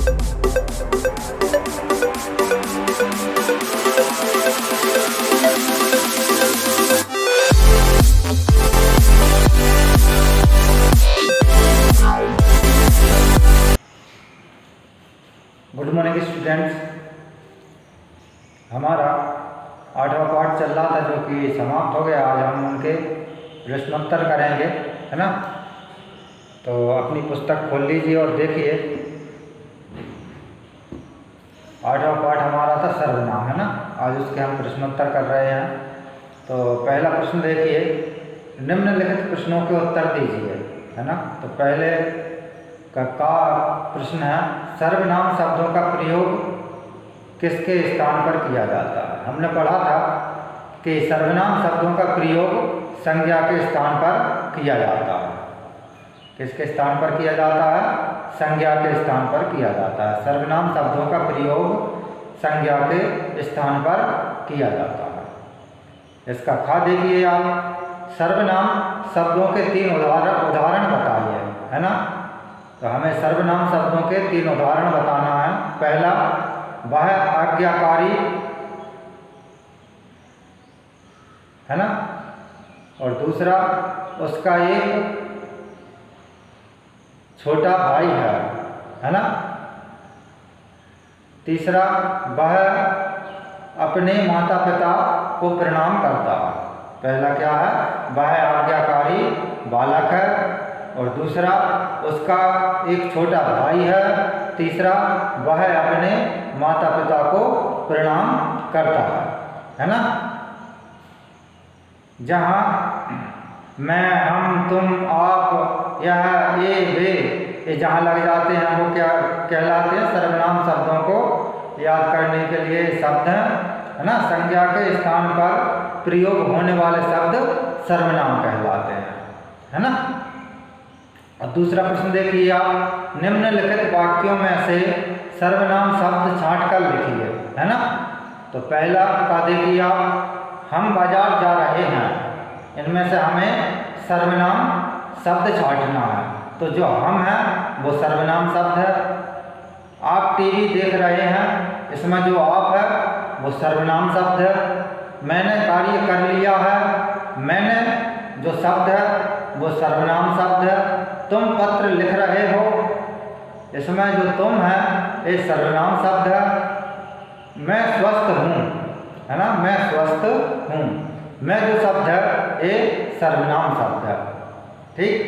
Good morning students. हमारा 8वां पाठ चल रहा था जो कि समाप्त हो गया। आज हम उनके प्रश्नोत्तर करेंगे, है ना। तो अपनी पुस्तक खोल लीजिए और देखिए 8वां पाठ हमारा था सर्वनाम, है ना। आज उसके हम प्रश्नोत्तर कर रहे हैं। तो पहला प्रश्न देखिए, निम्नलिखित प्रश्नों के उत्तर दीजिए, है ना। तो पहले का प्रश्न है, सर्वनाम शब्दों का प्रयोग किसके स्थान पर किया जाता है। हमने पढ़ा था कि सर्वनाम शब्दों का प्रयोग संज्ञा के स्थान पर किया जाता है। किसके स्थान पर किया जाता है? संज्ञा के स्थान पर किया जाता है। सर्वनाम शब्दों का प्रयोग संज्ञा के स्थान पर किया जाता है। इसका खा देखिए आप, सर्वनाम शब्दों के 3 उदाहरण बताइए, है ना। तो हमें सर्वनाम शब्दों के 3 उदाहरण बताना है। पहला, वह आज्ञाकारी, है ना। और दूसरा, उसका एक छोटा भाई है ना। तीसरा, वह अपने माता पिता को प्रणाम करता है। पहला क्या है? वह आज्ञाकारी बालक है, और दूसरा, उसका एक छोटा भाई है। तीसरा, वह अपने माता पिता को प्रणाम करता है ना। जहाँ मैं, हम, तुम, आप, यह, ये, वे, ये जहाँ लग जाते हैं वो क्या कहलाते हैं? सर्वनाम शब्दों को याद करने के लिए शब्द हैं, है ना। संज्ञा के स्थान पर प्रयोग होने वाले शब्द सर्वनाम कहलाते हैं, है ना। और दूसरा प्रश्न देखिए आप, निम्नलिखित वाक्यों में से सर्वनाम शब्द छांट कर लिखिए, है ना। तो पहला का देखिए आप, हम बाजार जा रहे हैं। इनमें से हमें सर्वनाम शब्द छांटना है। तो जो हम है वो सर्वनाम शब्द है। आप टीवी देख रहे हैं, इसमें जो आप है वो सर्वनाम शब्द है। मैंने कार्य कर लिया है, मैंने जो शब्द है वो सर्वनाम शब्द है। तुम पत्र लिख रहे हो, इसमें जो तुम है ये सर्वनाम शब्द है। मैं स्वस्थ हूँ, है ना, मैं स्वस्थ हूँ। मैं जो शब्द है ये सर्वनाम शब्द है। ठीक।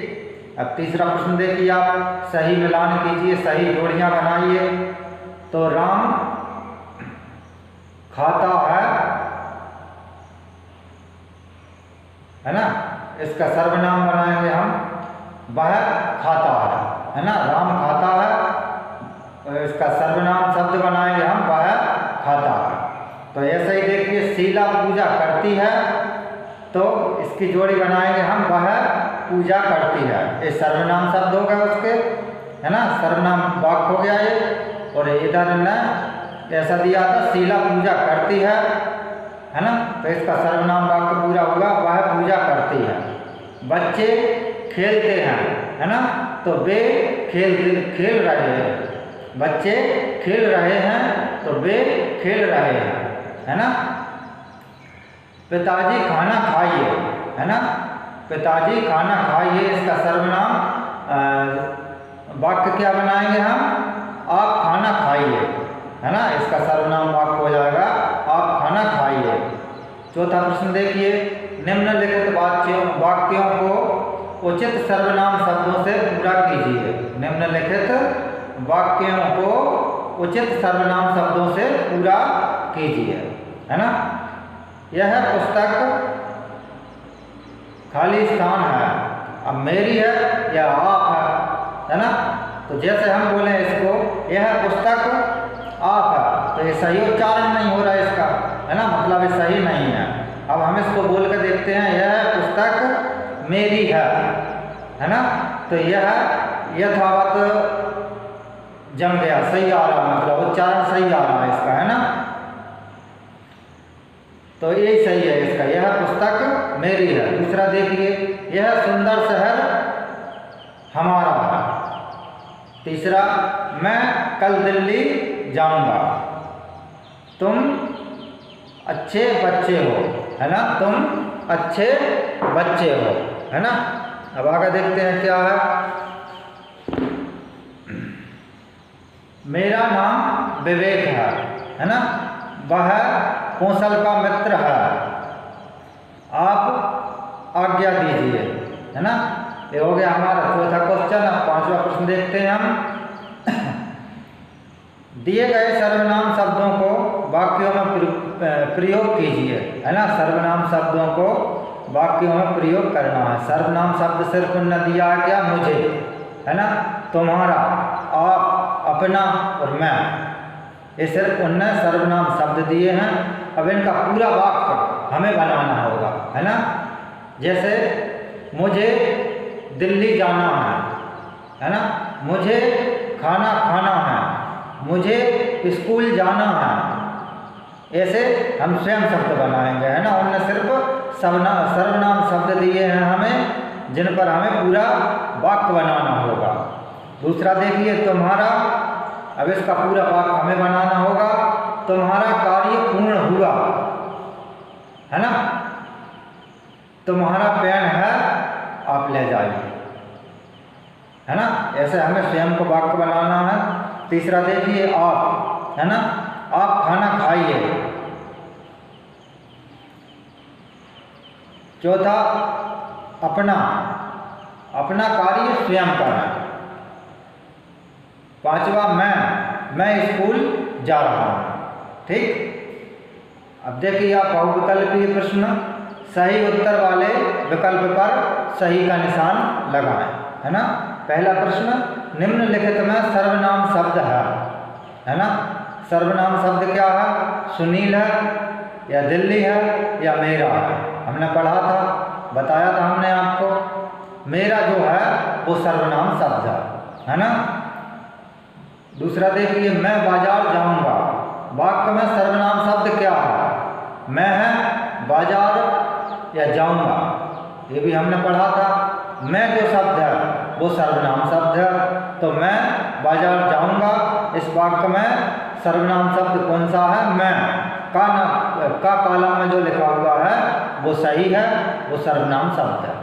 अब तीसरा प्रश्न देखिए आप, सही मिलान कीजिए, सही जोड़ियाँ बनाइए। तो राम खाता है ना। इसका सर्वनाम बनाएंगे हम, वह खाता है ना। राम खाता है, और इसका सर्वनाम शब्द बनाएंगे हम, वह खाता है। तो ऐसे ही देखिए, शीला पूजा करती है, तो इसकी जोड़ी बनाएंगे हम, वह पूजा करती है। ये सर्वनाम शब्द हो गए उसके, है ना, सर्वनाम वाक्य हो गया ये। और इधर ने ऐसा दिया था, शीला पूजा करती है ना। तो इसका सर्वनाम वाक्य पूरा होगा, वह पूजा करती है। बच्चे खेलते हैं, है ना। तो वे खेल रहे हैं। बच्चे खेल रहे हैं, तो वे खेल रहे हैं, है ना। पिताजी खाना खाइए, है ना। पिताजी खाना खाइए, इसका सर्वनाम वाक्य क्या बनाएंगे हम? आप खाना खाइए, है ना। इसका सर्वनाम वाक्य हो जाएगा, आप खाना खाइए। चौथा प्रश्न देखिए, निम्नलिखित वाक्यों को उचित सर्वनाम शब्दों से पूरा कीजिए। निम्नलिखित वाक्यों को उचित सर्वनाम शब्दों से पूरा कीजिए, है ना। यह पुस्तक खाली स्थान है। अब मेरी है या आप है ना। तो जैसे हम बोले इसको, यह पुस्तक आप है, तो ये सही उच्चारण नहीं हो रहा है इसका, है ना, मतलब ये सही नहीं है। अब हम इसको बोल कर देखते हैं, यह पुस्तक मेरी है ना। तो यह यथावत जम गया, सही आ रहा, मतलब उच्चारण सही आ रहा है इसका, है ना। तो ये सही है इसका, यह पुस्तक मेरी है। दूसरा देखिए, यह सुंदर शहर हमारा है, तीसरा, मैं कल दिल्ली जाऊंगा। तुम अच्छे बच्चे हो, है ना, तुम अच्छे बच्चे हो, है ना। अब आगे देखते हैं क्या है। मेरा नाम विवेक है ना, वह कौशल का मित्र है, आप आज्ञा दीजिए, है ना। ये हो गया हमारा चौथा क्वेश्चन। अब पांचवा प्रश्न देखते हैं हम। दिए गए सर्वनाम शब्दों को वाक्यों में प्रयोग कीजिए, है ना। सर्वनाम शब्दों को वाक्यों में प्रयोग करना है। सर्वनाम शब्द सिर्फ उन्होंने दिया है क्या, मुझे, है ना, तुम्हारा, आप, अपना और मैं, ये सिर्फ उनने सर्वनाम शब्द दिए हैं। अब इनका पूरा वाक्य हमें बनाना होगा, है ना। जैसे मुझे दिल्ली जाना है ना, मुझे खाना खाना है, मुझे स्कूल जाना है, ऐसे हम स्वयं शब्द बनाएंगे, है ना। उनने सिर्फ सर्वनाम शब्द दिए हैं हमें, जिन पर हमें पूरा वाक्य बनाना होगा। दूसरा देखिए, तुम्हारा, अब इसका पूरा वाक्य हमें बनाना होगा। तुम्हारा कार्य पूर्ण हुआ, है ना, तुम्हारा पेन है, आप ले जाइए, है ना। ऐसे हमें स्वयं को वाक्य बनाना है। तीसरा देखिए, आप, है ना, आप खाना खाइए। चौथा, अपना, अपना कार्य स्वयं करें। पांचवा, मैं स्कूल जा रहा हूँ, ठीक। अब देखिए आप बहुविकल्पीय प्रश्न, सही उत्तर वाले विकल्प पर सही का निशान लगाएं, है ना। पहला प्रश्न, निम्नलिखित में सर्वनाम शब्द है ना। सर्वनाम शब्द क्या है, सुनील है या दिल्ली है या मेरा है। हमने पढ़ा था, बताया था हमने आपको, मेरा जो है वो सर्वनाम शब्द है ना। दूसरा देखिए, मैं बाजार जाऊंगा। वाक्य में सर्वनाम शब्द क्या है, मैं है, बाजार या जाऊंगा, ये भी हमने पढ़ा था। मैं जो शब्द है वो सर्वनाम शब्द है, तो मैं बाजार जाऊंगा, इस वाक्य में सर्वनाम शब्द कौन सा है, मैं का कॉलम में जो लिखा हुआ है वो सही है, वो सर्वनाम शब्द है।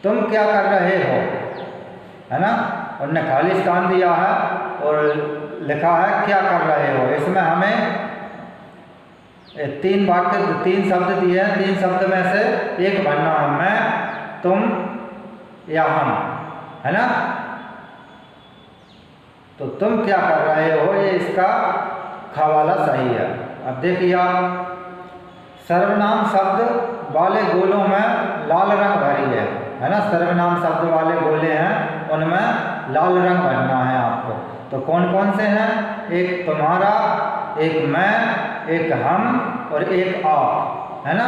तुम क्या कर रहे हो, है ना, उन्होंने खाली स्थान दिया है और लिखा है क्या कर रहे हो। इसमें हमें तीन शब्द दिए हैं, तीन शब्द में से एक बनना है, मैं, तुम या हम, है ना। तो तुम क्या कर रहे हो, ये इसका ख वाला सही है। अब देखिए आप, सर्वनाम शब्द वाले गोलों में लाल रंग भरी है ना। सर्वनाम शब्द वाले गोले हैं, उनमें लाल रंग भरना है आपको। तो कौन कौन से हैं, एक तुम्हारा, एक मैं, एक हम और एक आप, है ना।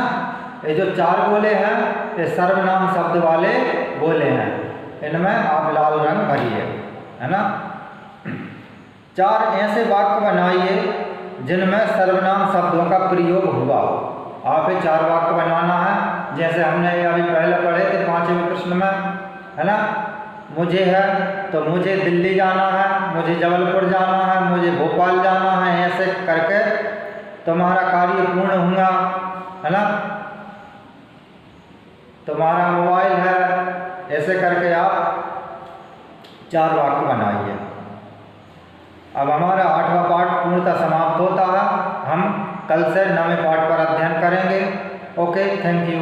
ये जो चार गोले हैं ये सर्वनाम शब्द वाले गोले हैं, इनमें आप लाल रंग भरिए, है ना। चार ऐसे वाक्य बनाइए जिनमें सर्वनाम शब्दों का प्रयोग हुआ। आप ये चार वाक्य बनाना है, जैसे हमने अभी पहले पढ़े थे 5वें प्रश्न में, है ना। मुझे है तो मुझे दिल्ली जाना है, मुझे जबलपुर जाना है, मुझे भोपाल जाना है, ऐसे करके तुम्हारा कार्य पूर्ण होगा, है ना। तुम्हारा मोबाइल है, ऐसे करके आप चार वाक्य बनाइए। अब हमारा 8वां पाठ पूर्णतः समाप्त होता है। हम कल से 9वें पाठ पर अध्ययन करेंगे। Okay, thank you.